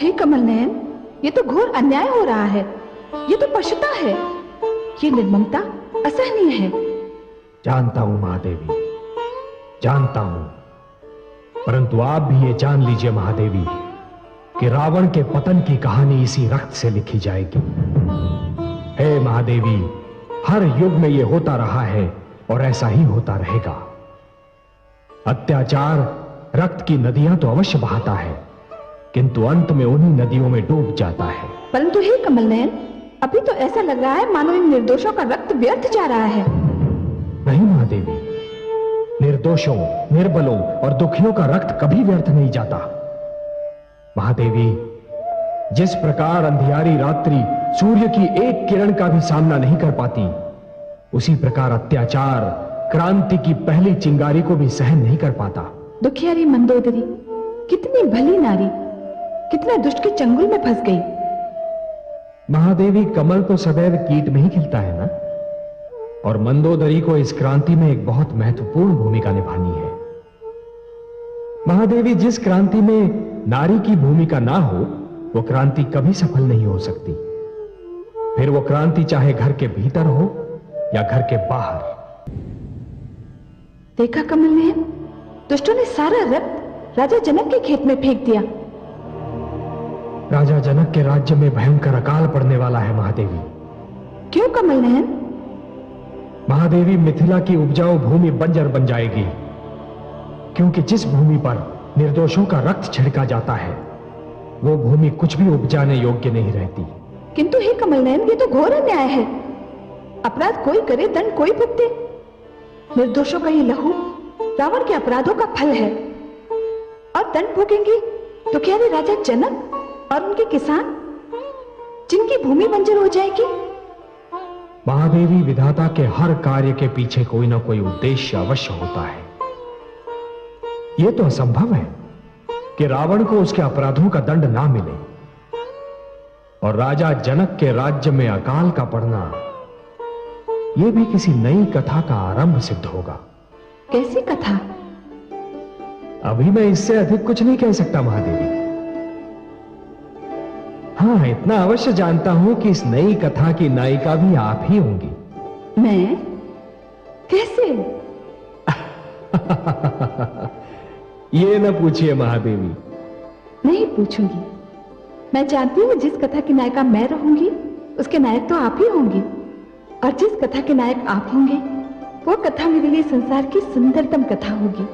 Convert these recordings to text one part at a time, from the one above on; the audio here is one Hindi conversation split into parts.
हे कमल नयन, ये तो घोर अन्याय हो रहा है। ये तो पशुता है। ये निर्ममता असहनीय है। जानता हूं महादेवी, जानता हूं, परंतु आप भी ये जान लीजिए महादेवी कि रावण के पतन की कहानी इसी रक्त से लिखी जाएगी। हे महादेवी, हर युग में ये होता रहा है और ऐसा ही होता रहेगा। अत्याचार रक्त की नदियां तो अवश्य बहाता है, किंतु अंत में उन्हीं नदियों में डूब जाता है। परंतु हे कमल नयन, अभी तो ऐसा लग रहा है मानो इन निर्दोषों का रक्त व्यर्थ जा रहा है। नहीं महादेवी, निर्दोषों, निर्बलों और दुखियों का रक्त कभी व्यर्थ नहीं जाता। महादेवी, जिस प्रकार अंधियारी रात्रि सूर्य की एक किरण का भी सामना नहीं कर पाती, उसी प्रकार अत्याचार क्रांति की पहली चिंगारी को भी सहन नहीं कर पाता। दुखियारी मंदोदरी कितनी भली नारी, कितने दुष्ट के चंगुल में फंस गई। महादेवी, कमल तो सदैव कीट में ही खिलता है ना, और मंदोदरी को इस क्रांति में एक बहुत महत्वपूर्ण भूमिका निभानी है। महादेवी, जिस क्रांति में नारी की भूमिका ना हो, वो क्रांति कभी सफल नहीं हो सकती। फिर वो क्रांति चाहे घर के भीतर हो या घर के बाहर। देखा कमल नयन, दुष्टों ने सारा रक्त राजा जनक के खेत में फेंक दिया। राजा जनक के राज्य में भयंकर अकाल पड़ने वाला है महादेवी। क्यों कमल नयन? महादेवी, मिथिला की उपजाऊ भूमि बंजर बन जाएगी, क्योंकि जिस भूमि पर निर्दोषों का रक्त छिड़का जाता है, वो भूमि कुछ भी उपजाने योग्य नहीं रहती। किंतु हे कमल नयन, ये तो घोर अन्याय है। अपराध कोई करे, दंड कोई भुगते। निर्दोषों का ये लहू रावण के अपराधों का फल है, और दंड भोगेंगे तो क्या रे राजा जनक और उनके किसान, जिनकी भूमि बंजर हो जाएगी। महादेवी, विधाता के हर कार्य के पीछे कोई ना कोई उद्देश्य अवश्य होता है। यह तो असंभव है कि रावण को उसके अपराधों का दंड ना मिले, और राजा जनक के राज्य में अकाल का पड़ना, यह भी किसी नई कथा का आरंभ सिद्ध होगा। कैसी कथा? अभी मैं इससे अधिक कुछ नहीं कह सकता महादेवी। हाँ, इतना अवश्य जानता हूं कि इस नई कथा की नायिका भी आप ही होंगी। मैं? कैसे? ये न पूछिए महादेवी। नहीं पूछूंगी। मैं जानती हूँ जिस कथा की नायिका मैं रहूंगी, उसके नायक तो आप ही होंगी, और जिस कथा के नायक आप होंगे, वो कथा मेरे लिए संसार की सुंदरतम कथा होगी।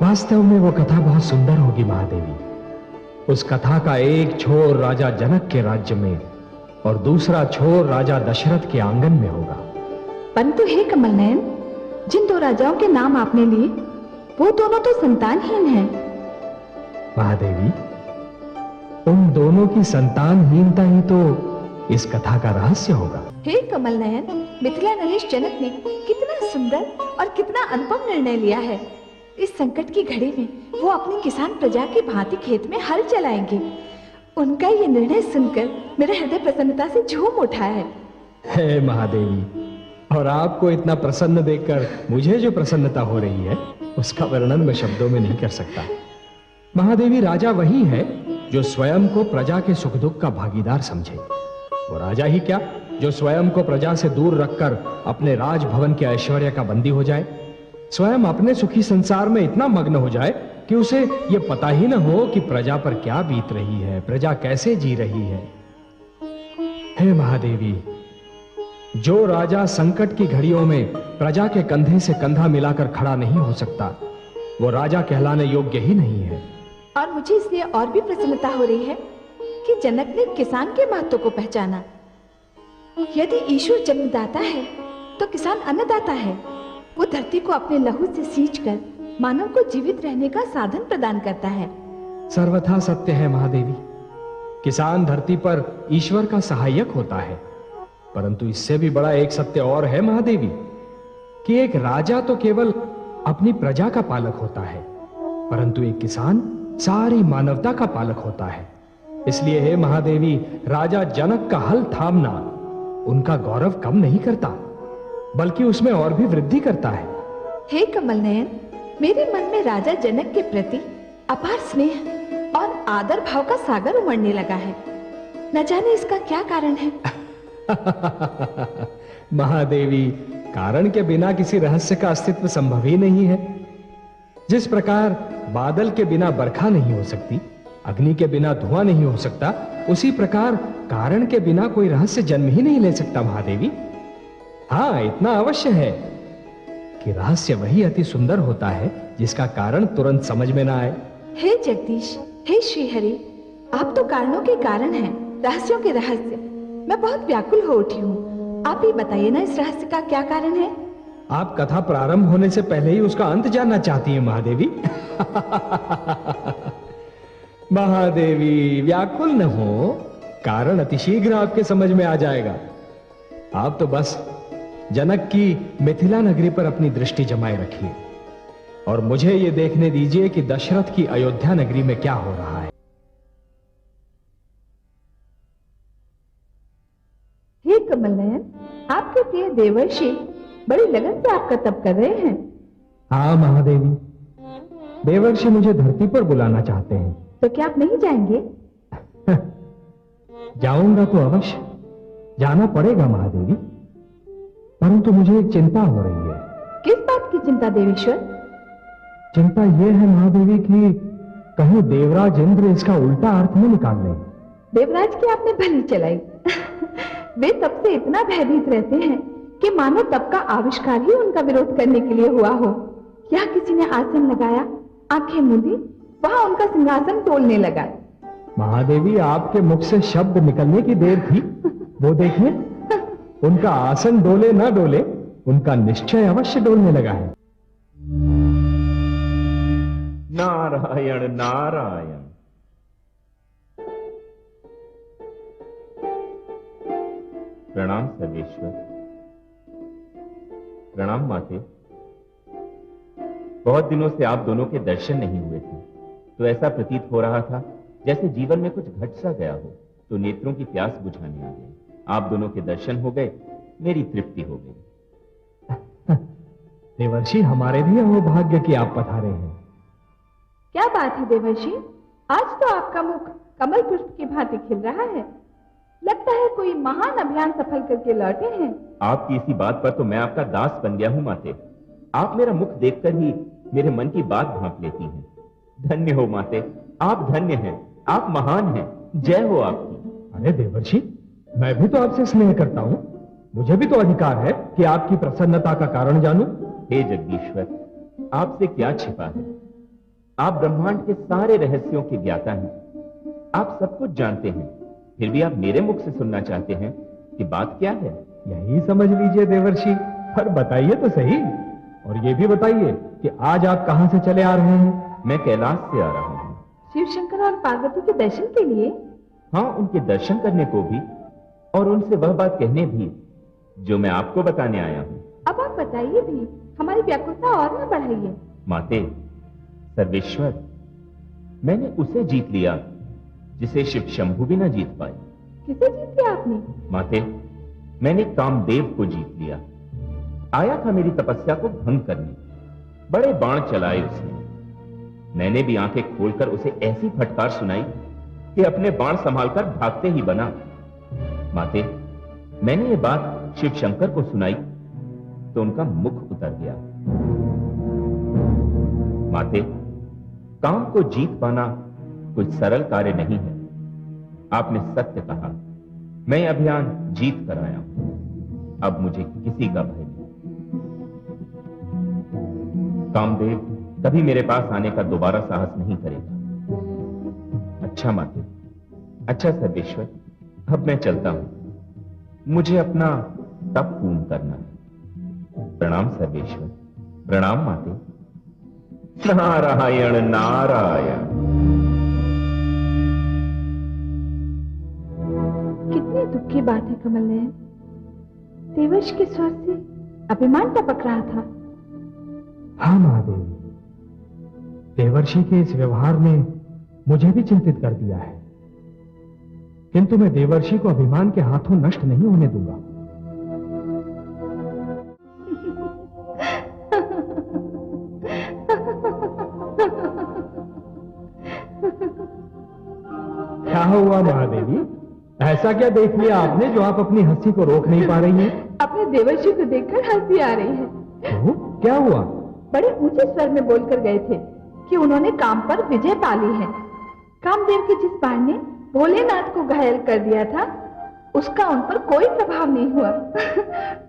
वास्तव में वो कथा बहुत सुंदर होगी महादेवी। उस कथा का एक छोर राजा जनक के राज्य में और दूसरा छोर राजा दशरथ के आंगन में होगा। परंतु हे कमल नयन, जिन दो राजाओं के नाम आपने लिए, वो दोनों तो संतानहीन हैं। महादेवी, उन दोनों की संतानहीनता ही तो इस कथा का रहस्य होगा। हे कमल नयन, मिथिला नरेश जनक ने कितना सुंदर और कितना अनुपम निर्णय लिया है। इस संकट की घड़ी में वो अपनी किसान प्रजा की भांति खेत में हल चलाएंगे। उनका ये निर्णय सुनकर मेरा हृदय प्रसन्नता से झूम उठा है। हे महादेवी, और आपको इतना प्रसन्न देखकर मुझे जो प्रसन्नता हो रही है, उसका वर्णन मैं शब्दों में नहीं कर सकता। महादेवी, राजा वही है जो स्वयं को प्रजा के सुख दुख का भागीदार समझे। वो राजा ही क्या, जो स्वयं को प्रजा से दूर रखकर अपने राजभवन के ऐश्वर्य का बंदी हो जाए, स्वयं अपने सुखी संसार में इतना मग्न हो जाए कि उसे यह पता ही न हो कि प्रजा पर क्या बीत रही है, प्रजा कैसे जी रही है। हे महादेवी, जो राजा संकट की घड़ियों में प्रजा के कंधे से कंधा मिलाकर खड़ा नहीं हो सकता, वो राजा कहलाने योग्य ही नहीं है। और मुझे इसलिए और भी प्रसन्नता हो रही है कि जनक ने किसान के महत्व को पहचाना। यदि ईश्वर जन्मदाता है तो किसान अन्नदाता है। वो धरती को अपने लहू से सींचकर मानव को जीवित रहने का साधन प्रदान करता है। सर्वथा सत्य है महादेवी। किसान धरती पर ईश्वर का सहायक होता है, परंतु इससे भी बड़ा एक सत्य और है महादेवी, कि एक राजा तो केवल अपनी प्रजा का पालक होता है, परंतु एक किसान सारी मानवता का पालक होता है। इसलिए हे महादेवी, राजा जनक का हल थामना उनका गौरव कम नहीं करता, बल्कि उसमें और भी वृद्धि करता है। हे कमल नयन, मेरे मन में राजा जनक के प्रति अपार स्नेह और आदर भाव का सागर उमड़ने लगा है। न जाने इसका क्या कारण है। महादेवी, कारण के बिना किसी रहस्य का अस्तित्व संभव ही नहीं है। जिस प्रकार बादल के बिना बरखा नहीं हो सकती, अग्नि के बिना धुआं नहीं हो सकता, उसी प्रकार कारण के बिना कोई रहस्य जन्म ही नहीं ले सकता महादेवी। हाँ, इतना अवश्य है कि रहस्य वही अति सुंदर होता है जिसका कारण तुरंत समझ में ना आए। हे जगदीश, हे श्रीहरि, आप तो कारणों के कारण हैं, रहस्यों के रहस्य। मैं बहुत व्याकुल हो उठी हूँ। आप ही बताइए ना, इस रहस्य का क्या कारण है? आप कथा प्रारंभ होने से पहले ही उसका अंत जानना चाहती हैं महादेवी। महादेवी, व्याकुल न हो, कारण अतिशीघ्र आपके समझ में आ जाएगा। आप तो बस जनक की मिथिला नगरी पर अपनी दृष्टि जमाए रखिए और मुझे यह देखने दीजिए कि दशरथ की अयोध्या नगरी में क्या हो रहा है। हे कमल नयन, आपके प्रिय देवर्षि बड़ी लगन से आपका तप कर रहे हैं। हाँ महादेवी, देवर्षि मुझे धरती पर बुलाना चाहते हैं। तो क्या आप नहीं जाएंगे? जाऊंगा तो अवश्य, जाना पड़ेगा महादेवी, परंतु मुझे एक चिंता हो रही है। किस बात की चिंता देवेश्वर? चिंता यह है महादेवी कि कहीं देवराज इंद्र इसका उल्टा अर्थ न निकाल लें। देवराज की आपने भली चलाई। वे तब से इतना भयभीत रहते हैं कि मानो तब का आविष्कार ही उनका विरोध करने के लिए हुआ हो। क्या किसी ने आसन लगाया, आंखें मूंदी, वहां उनका सिंहासन तोड़ने लगा। महादेवी, आपके मुख से शब्द निकलने की देर थी। वो देखिए, उनका आसन डोले ना डोले, उनका निश्चय अवश्य डोलने लगा है। नारायण नारायण। प्रणाम सर्वेश्वर। प्रणाम माते। बहुत दिनों से आप दोनों के दर्शन नहीं हुए थे, तो ऐसा प्रतीत हो रहा था जैसे जीवन में कुछ घट सा गया हो, तो नेत्रों की प्यास बुझाने आ गए। आप दोनों के दर्शन हो गए, मेरी तृप्ति हो गई। देवर्षि, हमारे भी अहोभाग्य कि आप पधारे हैं। क्या बात है देवर्षि, आज तो आपका मुख कमल पुष्प की भांति खिल रहा है। लगता है कोई महान अभियान सफल करके लौटे हैं। आपकी इसी बात पर तो मैं आपका दास बन गया हूं माते। आप मेरा मुख देखकर ही मेरे मन की बात भांप लेती हैं। धन्य हो माते, आप धन्य हैं, आप महान हैं, जय हो आपकी। अरे देवर्षि, मैं भी तो आपसे स्नेह करता हूं, मुझे भी तो अधिकार है कि आपकी प्रसन्नता का कारण जानूं। हे जगदीश्वर, आपसे क्या छिपा है? आप ब्रह्मांड के सारे रहस्यों के ज्ञाता हैं, आप सब कुछ जानते हैं, फिर भी आप मेरे मुख से सुनना चाहते हैं कि बात क्या है? यही समझ लीजिए देवर्षि, पर बताइए तो सही। और ये भी बताइए कि आज आप कहां से चले आ रहे हैं? मैं कैलाश से आ रहा हूं। शिव शंकर और पार्वती के दर्शन के लिए? हाँ, उनके दर्शन करने को भी और उनसे वह बात कहने भी जो मैं आपको बताने आया हूं। अब आप बताइए भी, हमारी व्याकुलता और न बढ़ाइए। माते, सर्वेश्वर, मैंने उसे जीत लिया जिसे शिव शंभु भी न जीत पाए। किसे जीत लिया आपने? माते, मैंने कामदेव को जीत लिया। आया था मेरी तपस्या को भंग करने, बड़े बाण चलाए उसने। मैंने भी आंखें खोलकर उसे ऐसी फटकार सुनाई कि अपने बाण संभालकर भागते ही बना। माते, मैंने ये बात शिव शंकर को सुनाई तो उनका मुख उतर गया। माते, काम को जीत पाना कोई सरल कार्य नहीं है। आपने सत्य कहा, मैं अभियान जीत कर आया हूं, अब मुझे किसी का भय नहीं। कामदेव कभी मेरे पास आने का दोबारा साहस नहीं करेगा। अच्छा माते, अच्छा सर्वेश्वर, अब मैं चलता हूं, मुझे अपना तप पूर्ण करना है। प्रणाम सर्वेश्वर। प्रणाम माते। नारायण नारायण। कितनी दुख की बात है कमल नयन, देवर्ष के स्वर से अभिमान टपक रहा था। हाँ महादेवी, देवर्षि के इस व्यवहार ने मुझे भी चिंतित कर दिया है, किंतु मैं देवर्षि को अभिमान के हाथों नष्ट नहीं होने दूंगा। हुआ महादेवी? ऐसा क्या देख लिया आपने जो आप अपनी हंसी को रोक नहीं पा रही हैं? अपने देवर्षि को देखकर हंसी आ रही है। तो क्या हुआ? बड़े ऊंचे स्वर में बोलकर गए थे कि उन्होंने काम पर विजय पा ली है। कामदेव के जिस बाण ने भोलेनाथ को घायल कर दिया था, उसका उन पर कोई प्रभाव नहीं हुआ।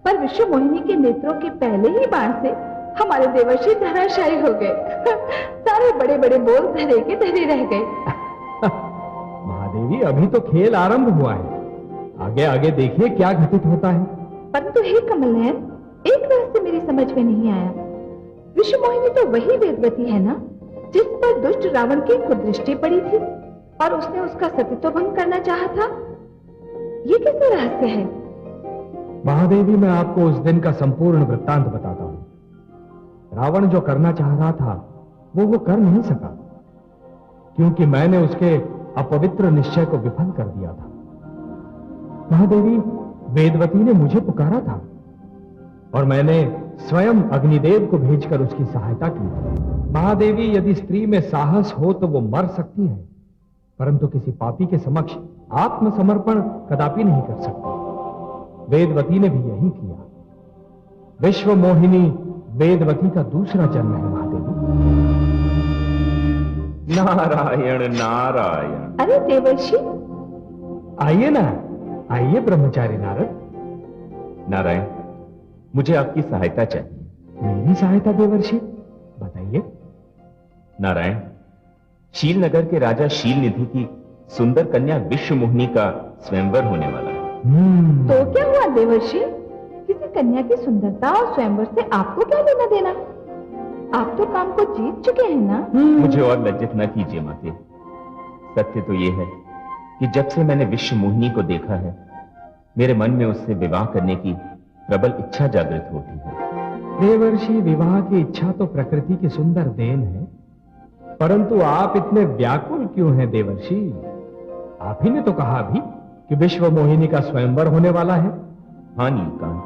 पर विश्व मोहिनी के नेत्रों के पहले ही बाण से हमारे देवर्षि धराशायी हो गए। सारे बड़े बड़े बोल धरे के धरे रह गए। महादेवी, अभी तो खेल आरंभ हुआ है, आगे आगे देखिए क्या घटित होता है। परंतु हे कमलनयन, एक रहस्य मेरी समझ में नहीं आया। विश्व मोहिनी तो वही वेदवती है ना, जिस पर दुष्ट रावण की कुदृष्टि पड़ी थी और उसने उसका सतीत्व भंग करना चाहा था। ये कैसा रहस्य है? महादेवी, मैं आपको उस दिन का संपूर्ण वृत्तांत बताता हूं। रावण जो करना चाह रहा था वो कर नहीं सका, क्योंकि मैंने उसके अपवित्र निश्चय को विफल कर दिया था। महादेवी, वेदवती ने मुझे पुकारा था और मैंने स्वयं अग्निदेव को भेजकर उसकी सहायता की। महादेवी, यदि स्त्री में साहस हो तो वो मर सकती है, परंतु किसी पापी के समक्ष आत्मसमर्पण कदापि नहीं कर सकती। वेदवती ने भी यही किया। विश्व मोहिनी वेदवती का दूसरा जन्म है महादेवी। नारायण नारायण। अरे देवर्षि, आइए ना, आइए ब्रह्मचारी नारद। नारायण, मुझे आपकी सहायता चाहिए। मेरी सहायता देवर्षि? बताइए। नारायण, शीलनगर के राजा शीलनिधि की सुंदर कन्या विश्व मोहिनी का स्वयंवर होने वाला है। तो क्या हुआ देवर्षि? किसी कन्या की सुंदरता और स्वयंवर से आपको क्या लेना देना? आप तो काम को जीत चुके हैं ना। मुझे और लज्जित न कीजिए माते। सत्य तो यह है कि जब से मैंने विश्व मोहिनी को देखा है, मेरे मन में उससे विवाह करने की प्रबल इच्छा जागृत होती है। देवर्षि, विवाह की इच्छा तो प्रकृति की सुंदर देन है, परंतु आप इतने व्याकुल क्यों हैं देवर्षि? आप ही ने तो कहा अभी कि विश्व मोहिनी का स्वयंवर होने वाला है। हाँ नीलकांत।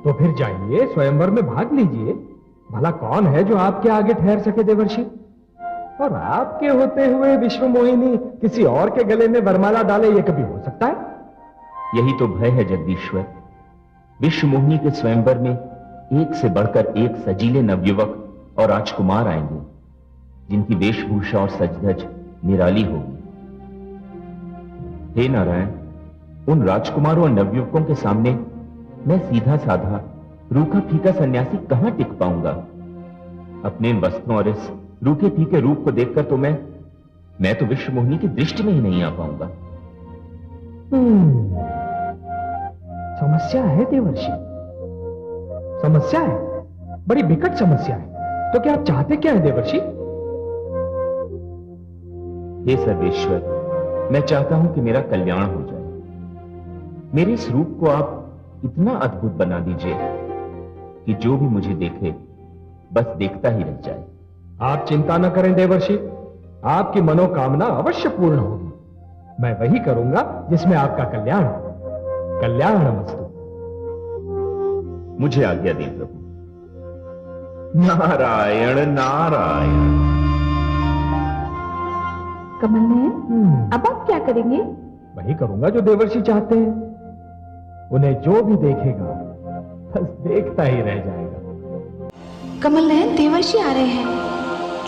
तो फिर जाइए, स्वयंवर में भाग लीजिए। भला कौन है जो आपके आगे ठहर सके देवर्षि? और आपके होते हुए विश्व मोहिनी किसी और के गले में वरमाला डाले, ये कभी हो सकता है? यही तो भय है जगदीश्वर। विश्व मोहिनी के स्वयंवर में एक से बढ़कर एक सजीले नवयुवक और राजकुमार आएंगे, जिनकी वेशभूषा और सजधज निराली होगी। हे नारायण, उन राजकुमारों और नवयुवकों के सामने मैं सीधा साधा रूखा फीका सन्यासी कहां टिक पाऊंगा? अपने इन वस्त्रों और इस रूखे फीके रूप को देखकर तो मैं तो विश्व मोहिनी की दृष्टि में ही नहीं आ पाऊंगा। समस्या है देवर्षि, समस्या है, बड़ी विकट समस्या है। तो क्या आप चाहते क्या है देवर्षि? हे सर्वेश्वर, मैं चाहता हूं कि मेरा कल्याण हो जाए। मेरे इस रूप को आप इतना अद्भुत बना दीजिए कि जो भी मुझे देखे बस देखता ही रह जाए। आप चिंता न करें देवर्षि, आपकी मनोकामना अवश्य पूर्ण होगी। मैं वही करूंगा जिसमें आपका कल्याण हो। कल्याणमस्तु। मुझे आज्ञा दें प्रभु। नारायण नारायण। कमलनयन, अब आप क्या करेंगे? वही करूंगा जो देवर्षि चाहते हैं। उन्हें जो भी देखेगा बस देखता ही रह जाएगा। कमलनयन, देवर्षि आ रहे हैं।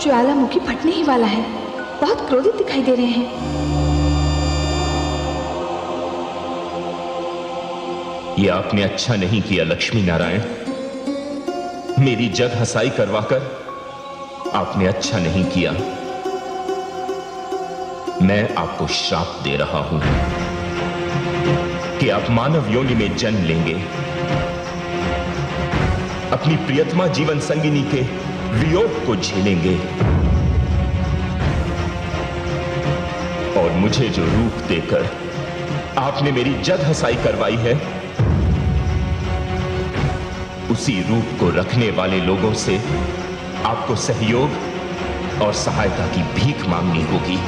ज्वालामुखी फटने ही वाला है। बहुत क्रोधित दिखाई दे रहे हैं। ये आपने अच्छा नहीं किया लक्ष्मी नारायण। मेरी जग हंसाई करवाकर आपने अच्छा नहीं किया। मैं आपको श्राप दे रहा हूं कि आप मानव योनि में जन्म लेंगे, अपनी प्रियतमा जीवन संगिनी के वियोग को झेलेंगे और मुझे जो रूप देकर आपने मेरी जग हंसाई करवाई है, उसी रूप को रखने वाले लोगों से आपको सहयोग और सहायता की भीख मांगनी होगी।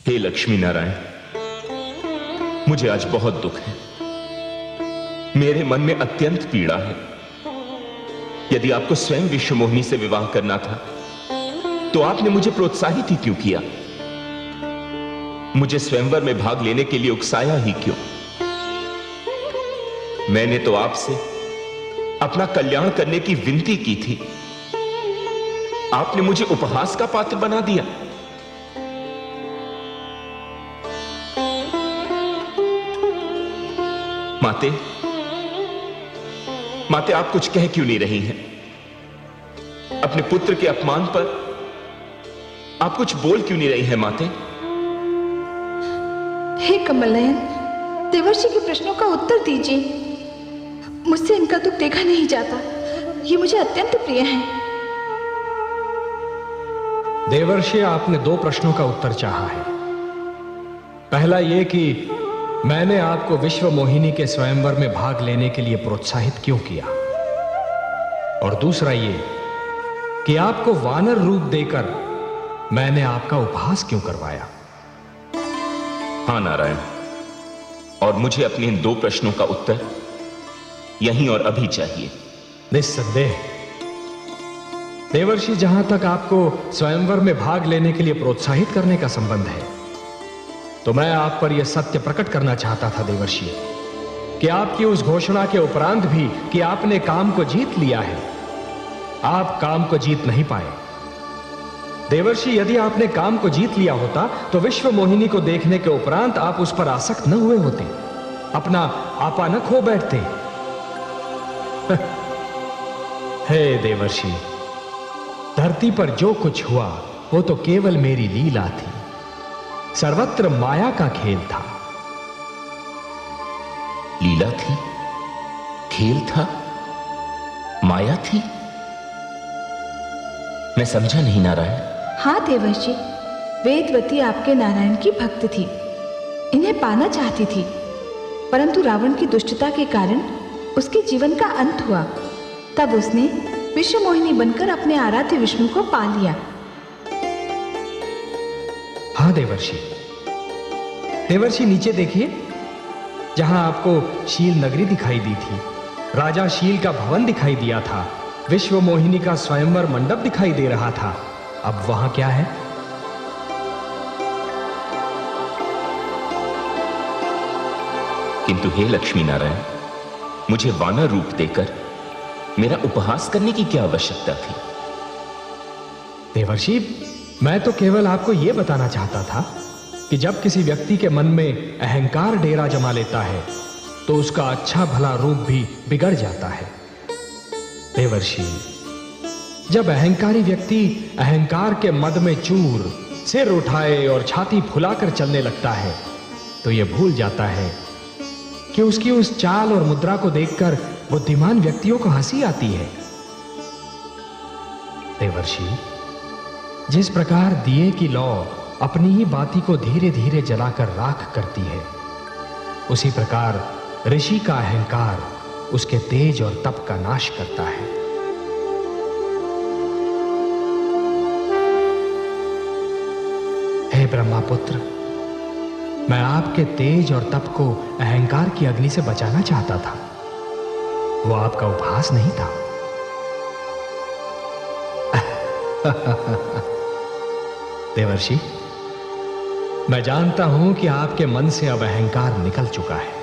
हे लक्ष्मी नारायण, मुझे आज बहुत दुख है। मेरे मन में अत्यंत पीड़ा है। यदि आपको स्वयं विश्वमोहिनी से विवाह करना था तो आपने मुझे प्रोत्साहित ही क्यों किया? मुझे स्वयंवर में भाग लेने के लिए उकसाया ही क्यों? मैंने तो आपसे अपना कल्याण करने की विनती की थी, आपने मुझे उपहास का पात्र बना दिया। माते, माते, आप कुछ कह क्यों नहीं रही हैं? अपने पुत्र के अपमान पर आप कुछ बोल क्यों नहीं रही हैं माते? हे कमल नयन, देवर्षि के प्रश्नों का उत्तर दीजिए। मुझसे इनका दुख देखा नहीं जाता, ये मुझे अत्यंत प्रिय है। देवर्षि, आपने 2 प्रश्नों का उत्तर चाहा है। पहला यह कि मैंने आपको विश्व मोहिनी के स्वयंवर में भाग लेने के लिए प्रोत्साहित क्यों किया, और दूसरा ये कि आपको वानर रूप देकर मैंने आपका उपहास क्यों करवाया। हां नारायण, और मुझे अपने इन 2 प्रश्नों का उत्तर यहीं और अभी चाहिए। निस्संदेह देवर्षि, जहां तक आपको स्वयंवर में भाग लेने के लिए प्रोत्साहित करने का संबंध है, तो मैं आप पर यह सत्य प्रकट करना चाहता था देवर्षि कि आपकी उस घोषणा के उपरांत भी कि आपने काम को जीत लिया है, आप काम को जीत नहीं पाए। देवर्षि, यदि आपने काम को जीत लिया होता तो विश्व मोहिनी को देखने के उपरांत आप उस पर आसक्त न हुए होते, अपना आपा न खो बैठते। हे देवर्षि, धरती पर जो कुछ हुआ वो तो केवल मेरी लीला थी, सर्वत्र माया का खेल था। लीला थी, खेल था, माया थी? मैं समझा नहीं नारायण। हाँ देवर्षि, वेदवती आपके नारायण की भक्त थी, इन्हें पाना चाहती थी, परंतु रावण की दुष्टता के कारण उसके जीवन का अंत हुआ। तब उसने विश्व मोहिनी बनकर अपने आराध्य विष्णु को पा लिया। हाँ देवर्षि, देवर्षि नीचे देखिए, जहां आपको शील नगरी दिखाई दी थी, राजा शील का भवन दिखाई दिया था, विश्व मोहिनी का स्वयंवर मंडप दिखाई दे रहा था, अब वहां क्या है? किंतु हे लक्ष्मी नारायण, मुझे वानर रूप देकर मेरा उपहास करने की क्या आवश्यकता थी? देवर्षि, मैं तो केवल आपको यह बताना चाहता था कि जब किसी व्यक्ति के मन में अहंकार डेरा जमा लेता है तो उसका अच्छा भला रूप भी बिगड़ जाता है। देवर्षि, जब अहंकारी व्यक्ति अहंकार के मद में चूर सिर उठाए और छाती फुलाकर चलने लगता है तो यह भूल जाता है कि उसकी उस चाल और मुद्रा को देखकर बुद्धिमान व्यक्तियों को हंसी आती है। देवर्षि, जिस प्रकार दिए की लौ अपनी ही बाती को धीरे धीरे जलाकर राख करती है, उसी प्रकार ऋषि का अहंकार उसके तेज और तप का नाश करता है। हे ब्रह्मापुत्र, मैं आपके तेज और तप को अहंकार की अग्नि से बचाना चाहता था, वो आपका उपहास नहीं था। देवर्षि, मैं जानता हूं कि आपके मन से अब अहंकार निकल चुका है।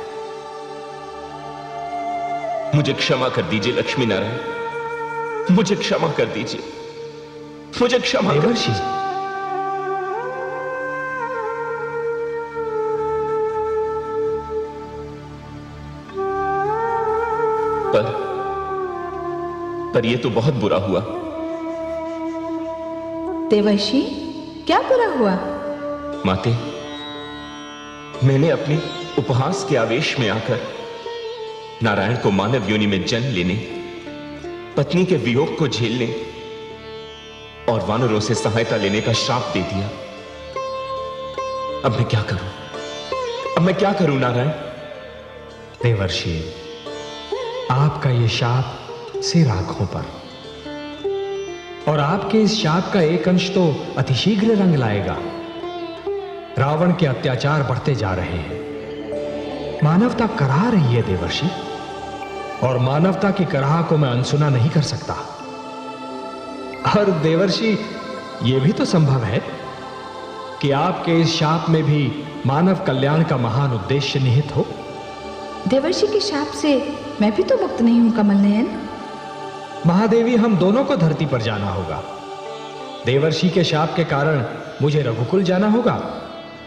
मुझे क्षमा कर दीजिए लक्ष्मी नारायण, मुझे क्षमा कर दीजिए, मुझे क्षमा कर। देवर्षि, पर यह तो बहुत बुरा हुआ। देवर्षि, क्या बुरा हुआ? माते, मैंने अपने उपहास के आवेश में आकर नारायण को मानव योनि में जन्म लेने, पत्नी के वियोग को झेलने और वानरों से सहायता लेने का श्राप दे दिया। अब मैं क्या करूं? अब मैं क्या करूं नारायण? देवर्षि, आपका यह शाप सिर आंखों पर, और आपके इस शाप का एक अंश तो अतिशीघ्र रंग लाएगा। रावण के अत्याचार बढ़ते जा रहे हैं, मानवता करा रही है देवर्षि। और मानवता की कराह को मैं अनसुना नहीं कर सकता। और देवर्षि, यह भी तो संभव है कि आपके इस शाप में भी मानव कल्याण का महान उद्देश्य निहित हो। देवर्षि के शाप से मैं भी तो मुक्त नहीं हूं कमल नयन। महादेवी, हम दोनों को धरती पर जाना होगा। देवर्षि के शाप के कारण मुझे रघुकुल जाना होगा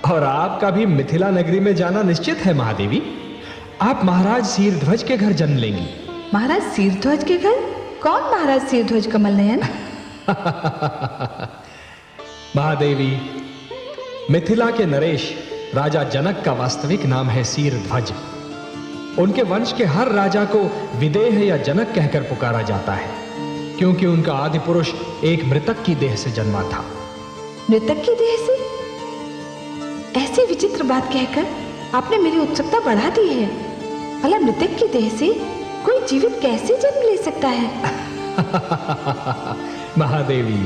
और आपका भी मिथिला नगरी में जाना निश्चित है। महादेवी, आप महाराज शीरध्वज के घर जन्म लेंगी। महाराज शीरध्वज के घर? कौन महाराज शीरध्वज कमल नयन? महादेवी, मिथिला के नरेश राजा जनक का वास्तविक नाम है शीरध्वज। उनके वंश के हर राजा को विदेह या जनक कहकर पुकारा जाता है, क्योंकि उनका आदि पुरुष एक मृतक की देह से जन्मा था। मृतक की देह से? ऐसी विचित्र बात कहकर आपने मेरी उत्सुकता बढ़ा दी है। भला मृतक की देह से कोई जीवित कैसे जन्म ले सकता है? महादेवी,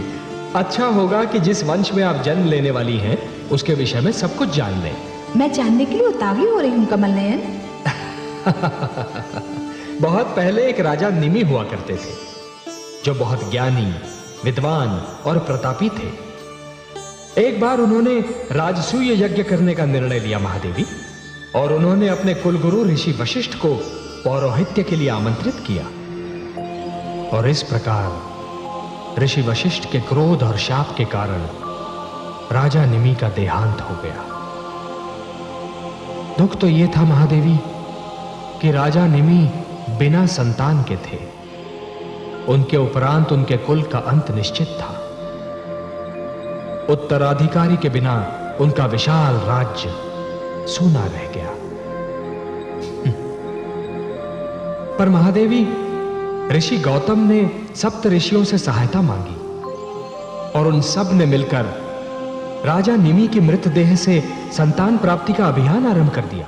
अच्छा होगा कि जिस वंश में आप जन्म लेने वाली हैं उसके विषय में सब कुछ जान लें। मैं जानने के लिए उतावली हो रही हूं कमल नयन। बहुत पहले एक राजा निमि हुआ करते थे, जो बहुत ज्ञानी, विद्वान और प्रतापी थे। एक बार उन्होंने राजसूय यज्ञ करने का निर्णय लिया महादेवी, और उन्होंने अपने कुलगुरु ऋषि वशिष्ठ को पौरोहित्य के लिए आमंत्रित किया। और इस प्रकार ऋषि वशिष्ठ के क्रोध और शाप के कारण राजा निमि का देहांत हो गया। दुख तो यह था महादेवी कि राजा निमि बिना संतान के थे। उनके उपरांत उनके कुल का अंत निश्चित था। उत्तराधिकारी के बिना उनका विशाल राज्य सूना रह गया। पर महादेवी, ऋषि गौतम ने सप्त ऋषियों से सहायता मांगी और उन सब ने मिलकर राजा निमि की मृतदेह से संतान प्राप्ति का अभियान आरंभ कर दिया।